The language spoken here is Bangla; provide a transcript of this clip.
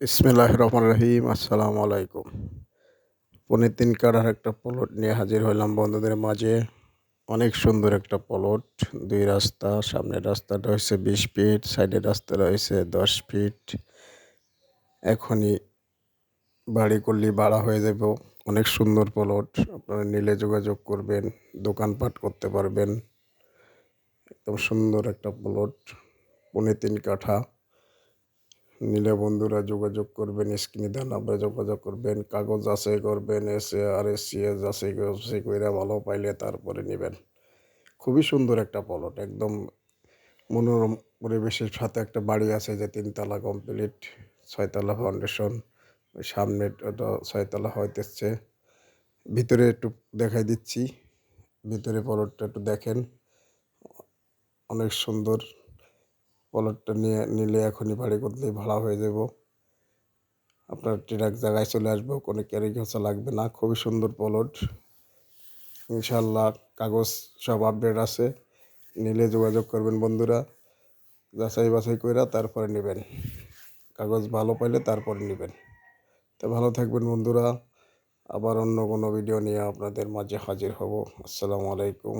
বিসমিল্লাহির রহমানির রহিম। আসসালামু আলাইকুম। পৌনে ৩ কাঠার একটা প্লট নিয়ে হাজির হইলাম বন্ধুদের মাঝে। অনেক সুন্দর একটা প্লট। ২ রাস্তা, সামনের রাস্তাটা হইছে ২০ ফিট, সাইডের রাস্তাটা হইছে ১০ ফিট। এখনই বাড়ি করলেই ভাড়া হয়ে যাবে। অনেক সুন্দর প্লট। আপনারা নিলে যোগাযোগ করবেন, দোকানপাট করতে পারবেন। একদম সুন্দর একটা প্লট, পৌনে ৩ কাঠা। নিলে বন্ধুরা যোগাযোগ করবেন, স্ক্রিনে দেওয়া নাম্বারে যোগাযোগ করবেন, কাগজ যাচাই করবেন, এসএ যাচাই করে ভালো পাইলে তারপরে নেবেন। খুবই সুন্দর একটা প্লট, একদম মনোরম পরিবেশের সাথে একটা বাড়ি আছে যে ৩ তলা কমপ্লিট, ৬ তলা ফাউন্ডেশন। ওই সামনে ওটা ৬ তলা হইতেছে। ভিতরে একটু দেখাই দিচ্ছি, ভিতরে প্লটটা একটু দেখেন, অনেক সুন্দর। প্লটটা নিলে এখনই বাড়ি করলেই ভাড়া হয়ে যাব। আপনার ট্রাক জায়গায় চলে আসবো, কোনো ক্যারি খরচা লাগবে না। খুবই সুন্দর প্লট, ইনশাল্লাহ। কাগজ সব আপডেট আছে। নিলে যোগাযোগ করবেন বন্ধুরা, যাচাই বাছাই করে তারপরে নেবেন। কাগজ ভালো পাইলে তারপরে নেবেন। তো ভালো থাকবেন বন্ধুরা। আবার অন্য কোনো ভিডিও নিয়ে আপনাদের মাঝে হাজির হব। আসসালামু আলাইকুম।